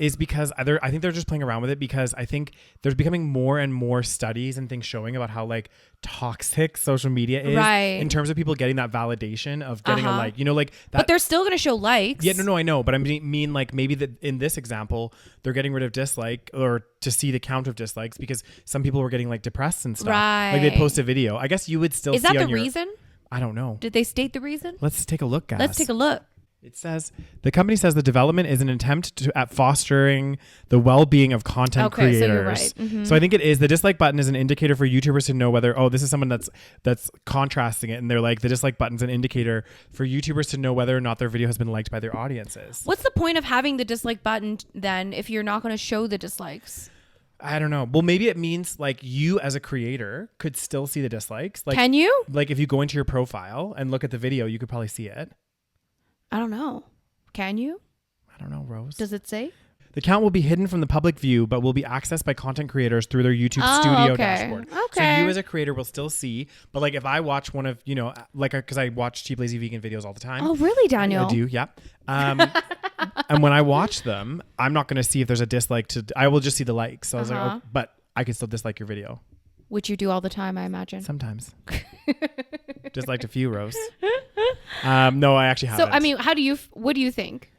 Is because I think they're just playing around with it because I think there's becoming more and more studies and things showing about how like toxic social media is in terms of people getting that validation of getting a like, like that. But they're still going to show likes. Yeah, no, I know. But I mean like maybe that in this example, they're getting rid of dislike or to see the count of dislikes because some people were getting like depressed and stuff. Right. Like they post a video. I guess you would still Is see that on the reason? I don't know. Did they state the reason? Let's take a look, guys. Let's take a look. It says the company says the development is an attempt at fostering the well-being of content creators. So you're right. Mm-hmm. So I think it is. The dislike button is an indicator for YouTubers to know whether this is someone that's contrasting it, and they're like the dislike button's an indicator for YouTubers to know whether or not their video has been liked by their audiences. What's the point of having the dislike button then if you're not going to show the dislikes? I don't know. Well, maybe it means like you as a creator could still see the dislikes. Like, can you? Like if you go into your profile and look at the video, you could probably see it. I don't know. Can you? I don't know, Rose. Does it say? The account will be hidden from the public view, but will be accessed by content creators through their YouTube studio dashboard. Okay. So you as a creator will still see, but like if I watch one of, like because I watch Cheap Lazy Vegan videos all the time. Oh, really, Daniel? I do, yeah. And when I watch them, I'm not going to see if there's a dislike I will just see the likes. So I was like, but I can still dislike your video. Which you do all the time, I imagine. Sometimes. Disliked a few, Rose. No, I actually haven't. So, I mean, what do you think?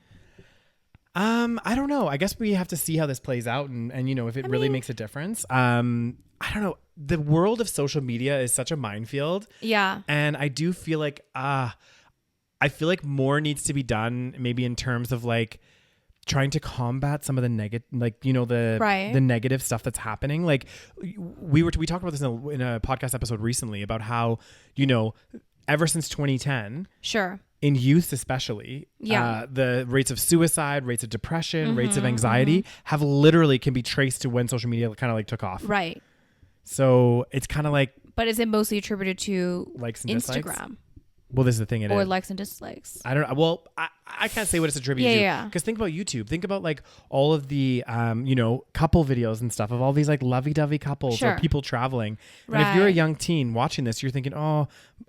I don't know. I guess we have to see how this plays out and if it really makes a difference. I don't know. The world of social media is such a minefield. Yeah. And I do feel like, I feel like more needs to be done maybe in terms of like trying to combat some of the negative, like, the negative stuff that's happening. Like we talked about this in a podcast episode recently about how, ever since 2010, sure, in youth especially, the rates of suicide, rates of depression, rates of anxiety have literally can be traced to when social media kind of like took off. Right. So it's kind of like. But is it mostly attributed to likes and Instagram? Dislikes? Well, this is the thing. Or likes and dislikes. I don't know. Well, I can't say what it's attributed to. Because think about YouTube. Think about like all of the, couple videos and stuff of all these like lovey-dovey couples or people traveling. Right. And if you're a young teen watching this, you're thinking, oh,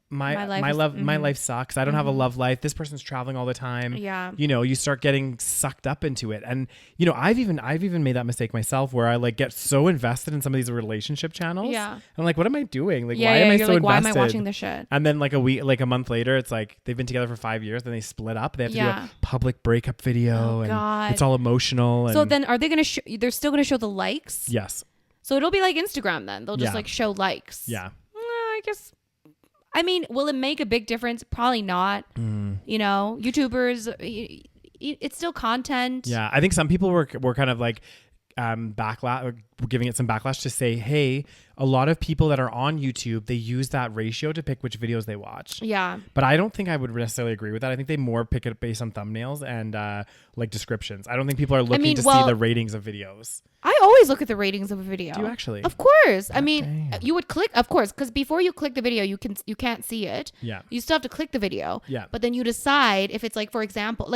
my life sucks. I don't have a love life. This person's traveling all the time. Yeah. You start getting sucked up into it. And, I've even made that mistake myself where I like get so invested in some of these relationship channels. Yeah. I'm like, what am I doing? Like, why am I so invested? Why am I watching this shit? And then like a month later, it's like they've been together for 5 years, then they split up. They have to do a public breakup video, and it's all emotional. So then, are they going to? They're still going to show the likes. Yes. So it'll be like Instagram then. They'll just like show likes. Yeah. I guess. I mean, will it make a big difference? Probably not. YouTubers, it's still content. Yeah, I think some people were kind of like backlash, giving it some backlash to say, hey, a lot of people that are on YouTube, they use that ratio to pick which videos they watch. Yeah. But I don't think I would necessarily agree with that. I think they more pick it based on thumbnails and like descriptions. I don't think people are looking to see the ratings of videos. I always look at the ratings of a video. Do you actually? Of course. I mean, you would click, of course, because before you click the video, you can't see it. Yeah. You still have to click the video. Yeah. But then you decide if it's like, for example,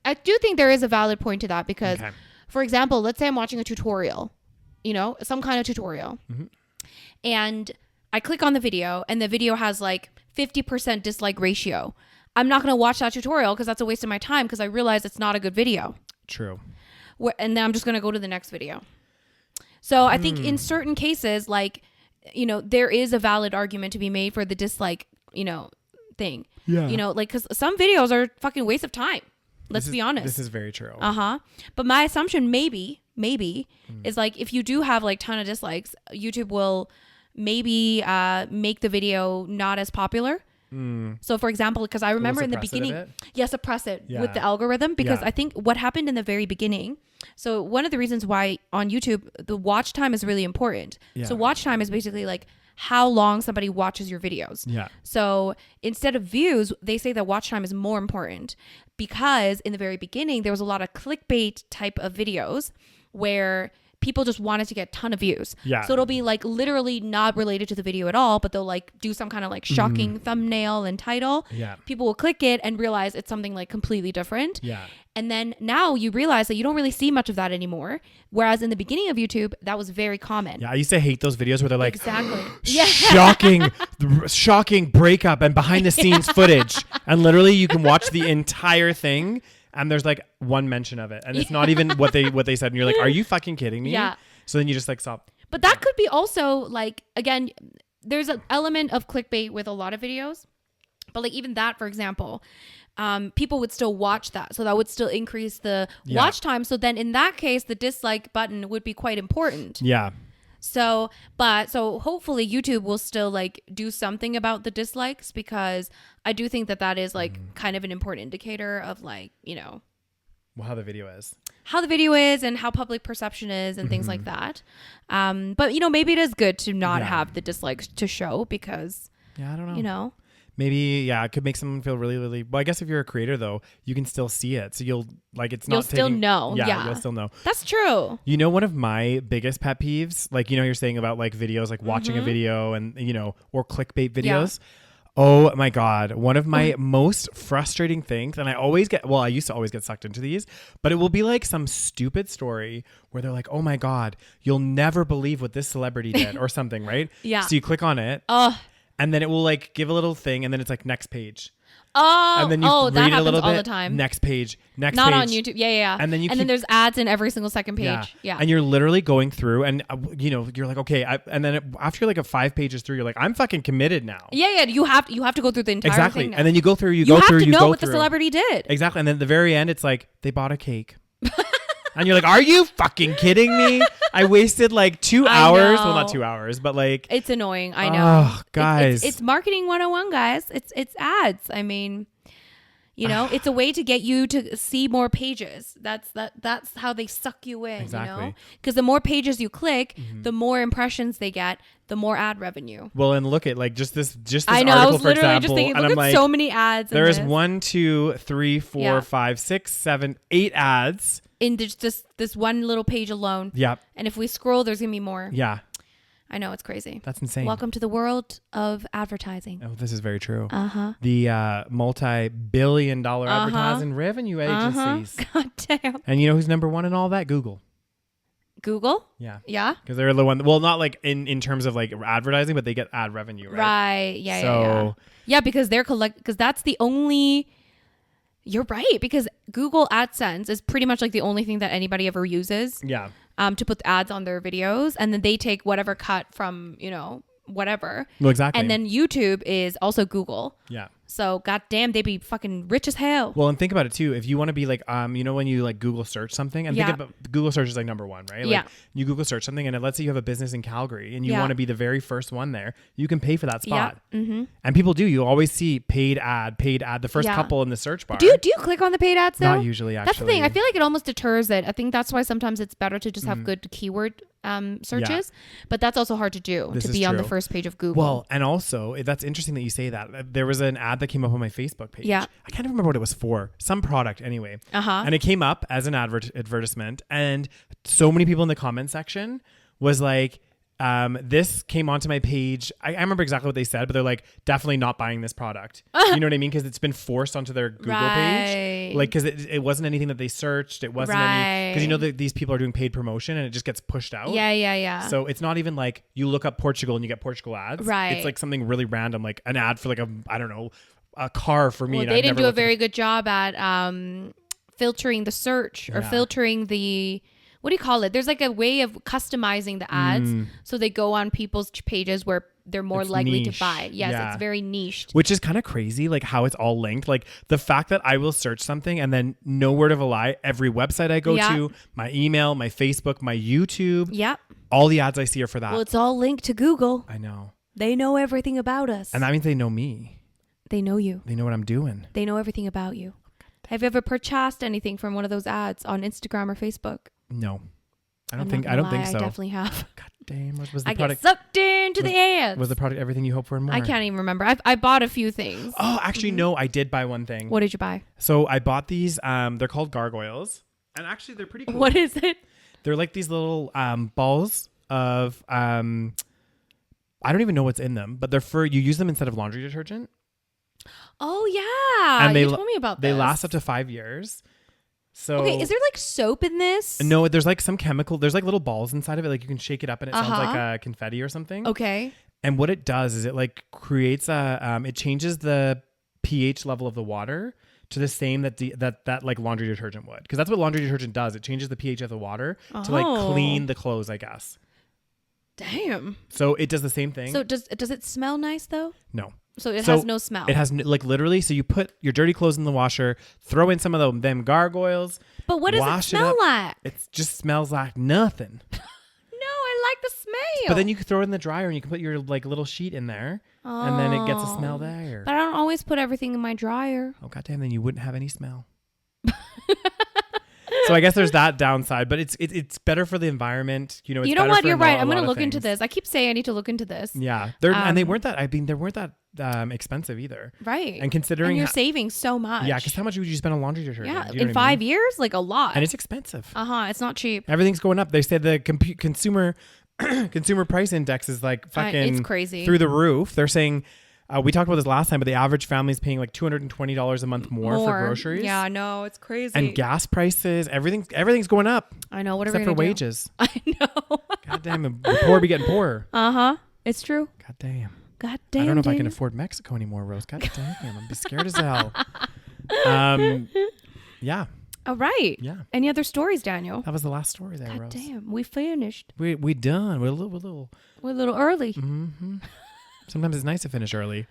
I do think there is a valid point to that because, for example, let's say I'm watching a tutorial, some kind of tutorial. Mm-hmm. And I click on the video and the video has like 50% dislike ratio. I'm not going to watch that tutorial because that's a waste of my time because I realize it's not a good video. True. And then I'm just going to go to the next video. So I think in certain cases, like, there is a valid argument to be made for the dislike, thing. Yeah. Like, because some videos are fucking waste of time. Let's be honest. This is very true. But my assumption maybe is like, if you do have like ton of dislikes, YouTube will maybe make the video not as popular. So for example, because I remember in the beginning, suppress it with the algorithm, because I think what happened in the very beginning. So one of the reasons why on YouTube, the watch time is really important. Yeah. So watch time is basically like how long somebody watches your videos. Yeah. So instead of views, they say that watch time is more important because in the very beginning, there was a lot of clickbait type of videos where people just want it to get a ton of views. Yeah. So it'll be like literally not related to the video at all, but they'll like do some kind of like shocking thumbnail and title. Yeah. People will click it and realize it's something like completely different. Yeah. And then now you realize that you don't really see much of that anymore. Whereas in the beginning of YouTube, that was very common. Yeah, I used to hate those videos where they're like, Exactly. shocking breakup and behind the scenes footage. And literally you can watch the entire thing and there's like one mention of it. And it's not even what they said. And you're like, are you fucking kidding me? Yeah. So then you just like stop. But that could be also like, again, there's an element of clickbait with a lot of videos. But like even that, for example, people would still watch that. So that would still increase the watch time. So then in that case, the dislike button would be quite important. Yeah. So hopefully YouTube will still like do something about the dislikes, because I do think that is like kind of an important indicator of like, you know, how the video is. How the video is and how public perception is and things like that. But you know, maybe it is good to not have the dislikes to show, because I don't know. You know, maybe, it could make someone feel really, really... Well, I guess if you're a creator, though, you can still see it. So you'll, like, it's not you'll still know. Yeah, you'll still know. That's true. You know, one of my biggest pet peeves, like, you know, you're saying about, like, videos, like, watching a video and, you know, or clickbait videos. Yeah. Oh, my God. One of my most frustrating things, and I used to always get sucked into these, but it will be, like, some stupid story where they're like, oh, my God, you'll never believe what this celebrity did or something, right? Yeah. So you click on it. And then it will like give a little thing, and then it's like next page. And then you read that it a little happens all bit. the time. Next page. Not page. On YouTube. Yeah. And then then there's ads in every single second page. Yeah. And you're literally going through, and you know, you're like, okay. And then after like 5 pages through, you're like, I'm fucking committed now. Yeah. You have to go through the entire thing now. And then you go through. You have to know what the celebrity did. Exactly. And then at the very end, it's like they bought a cake. And you're like, are you fucking kidding me? I wasted like 2 hours. Well, not 2 hours, but like... It's annoying. I know. Oh, guys. It's marketing 101, guys. It's ads. I mean, you know, it's a way to get you to see more pages. That's how they suck you in, exactly. You know? Because the more pages you click, the more impressions they get, the more ad revenue. Well, and look at like just this I know, article, I was for literally example, just thinking, and look I'm at like, so many ads. There is 1, 2, 3, 4, 5, 6, 7, 8 ads. In just this one little page alone. Yeah. And if we scroll, there's going to be more. Yeah. I know, it's crazy. That's insane. Welcome to the world of advertising. Oh, this is very true. The multi-billion-dollar advertising revenue agencies. God damn. And you know who's number one in all that? Google. Google? Yeah. Yeah? Because they're the one, well, not like in terms of like advertising, but they get ad revenue, right? Right. Yeah, yeah, because because that's the only... You're right, because Google AdSense is pretty much like the only thing that anybody ever uses. Yeah. To put ads on their videos, and then they take whatever cut from, you know, whatever. Well, exactly. And then YouTube is also Google. Yeah. So goddamn, they be fucking rich as hell. Well, and think about it too. If you want to be like, you know, when you like Google search something, and think about Google search is like number one, right? Like you Google search something, and let's say you have a business in Calgary, and you want to be the very first one there, you can pay for that spot. And people do. You always see paid ad, the first couple in the search bar. Do you click on the paid ads though? Not usually, actually. That's the thing. I feel like it almost deters it. I think that's why sometimes it's better to just have good keyword searches, but that's also hard to do, to be on the first page of Google. Well, and also that's interesting that you say that. There was an ad that came up on my Facebook page. Yeah. I can't remember what it was for. Some product anyway. And it came up as an advertisement, and so many people in the comment section was like, this came onto my page. I remember exactly what they said, but they're like, definitely not buying this product. You know what I mean? Because it's been forced onto their Google page. Like, because it wasn't anything that they searched. It wasn't any, because you know that these people are doing paid promotion and it just gets pushed out. Yeah. So it's not even like you look up Portugal and you get Portugal ads. Right. It's like something really random, like an ad for like a car for me. Well, they didn't do a very good job at filtering the search or filtering the... What do you call it? There's like a way of customizing the ads so they go on people's pages where they're more likely to buy. Yes, it's very niched. Which is kind of crazy, like how it's all linked. Like the fact that I will search something and then no word of a lie, every website I go to, my email, my Facebook, my YouTube, all the ads I see are for that. Well, it's all linked to Google. I know. They know everything about us. And that means they know me. They know you. They know what I'm doing. They know everything about you. Have you ever purchased anything from one of those ads on Instagram or Facebook? No, I don't think so. I definitely have. God damn! What was the I product? Get sucked into the ads. Was the product everything you hoped for and more? I can't even remember. I bought a few things. Oh, actually, no. I did buy one thing. What did you buy? So I bought these. They're called gargoyles, and actually, they're pretty cool. What is it? They're like these little balls of I don't even know what's in them, but you use them instead of laundry detergent. Oh yeah, And you told me about this. They last up to 5 years. So okay, is there like soap in this? No, there's like some chemical. There's like little balls inside of it. Like you can shake it up and it sounds like confetti or something. Okay. And what it does is it like creates it changes the pH level of the water to the same that like laundry detergent would, because that's what laundry detergent does. It changes the pH of the water to like clean the clothes, I guess. Damn. So it does the same thing. So does it smell nice though? No. So it has no smell. It has like literally. So you put your dirty clothes in the washer, throw in some of them gargoyles. But what does it smell like? It just smells like nothing. No, I like the smell. But then you can throw it in the dryer and you can put your like little sheet in there, and then it gets a smell there. But I don't always put everything in my dryer. Oh goddamn! Then you wouldn't have any smell. So I guess there's that downside, but it's better for the environment. You know. It's you know better what? for You're right. I'm going gonna to look into this. I keep saying I need to look into this. Yeah, and they weren't that. I mean, they weren't that expensive either. Right. And considering you're saving so much. Yeah, because how much would you spend on laundry detergent? Yeah, You know in 5 years, like a lot. And it's expensive. It's not cheap. Everything's going up. They say the consumer price index is like fucking it's crazy through the roof. They're saying. We talked about this last time, but the average family is paying like $220 a month more for groceries. Yeah, I know, it's crazy. And gas prices, everything's going up. I know. What are we except for gonna do? wages? I know. God damn, the poor be getting poorer. It's true. God damn. God damn. I don't know if I can Daniel. afford Mexico anymore, Rose. God damn, I'm scared as hell. Yeah. All right. Yeah. Any other stories, Daniel? That was the last story there, God Rose. damn, we finished. We done. We're a little. We're a little early. Mm-hmm. Sometimes it's nice to finish early.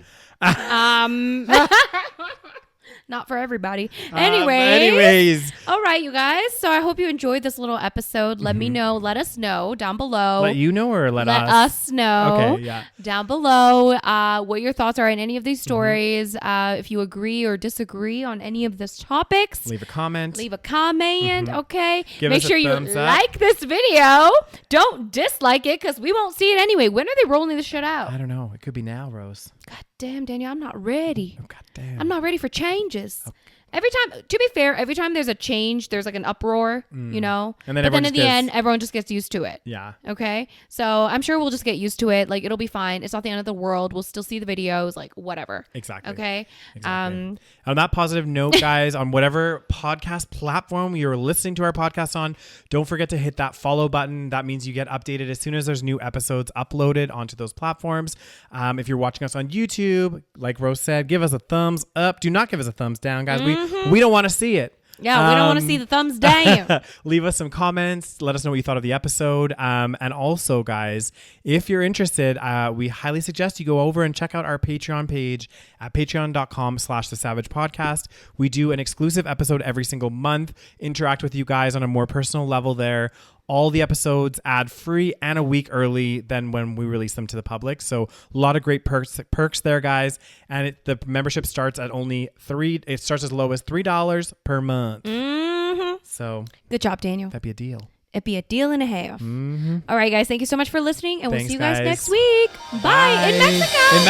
Not for everybody. Anyways. All right, you guys. So I hope you enjoyed this little episode. Let me know. Let us know down below. Let you know or let us? Let us know. Okay, yeah. Down below what your thoughts are in any of these stories. If you agree or disagree on any of these topics. Leave a comment. Okay? Give Make us a sure you thumbs up. like this video. Don't dislike it because we won't see it anyway. When are they rolling this shit out? I don't know. It could be now, Rose. God damn, Daniel, I'm not ready. Oh, God damn. I'm not ready for changes. Okay. Every time, to be fair, every time there's a change, there's like an uproar, you know? And then but then in the end, everyone just gets used to it. Yeah. Okay? So I'm sure we'll just get used to it. Like, it'll be fine. It's not the end of the world. We'll still see the videos, like, whatever. Exactly. Okay? Exactly. On that positive note, guys, on whatever podcast platform you're listening to our podcast on, don't forget to hit that follow button. That means you get updated as soon as there's new episodes uploaded onto those platforms. If you're watching us on YouTube, like Rose said, give us a thumbs up. Do not give us a thumbs down, guys. We don't want to see it. Yeah, we don't want to see the thumbs down. Leave us some comments. Let us know what you thought of the episode. And also, guys, if you're interested, we highly suggest you go over and check out our Patreon page at patreon.com/thesavagepodcast. We do an exclusive episode every single month, interact with you guys on a more personal level there. All the episodes ad-free and a week early than when we release them to the public. So a lot of great perks there, guys. And the membership starts at only it starts as low as $3 per month. Mm-hmm. So good job, Daniel. That'd be a deal. It'd be a deal and a half. Mm-hmm. All right, guys. Thank you so much for listening. And Thanks, we'll see you guys guys. next week. Bye. In Mexico. In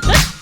Mexico.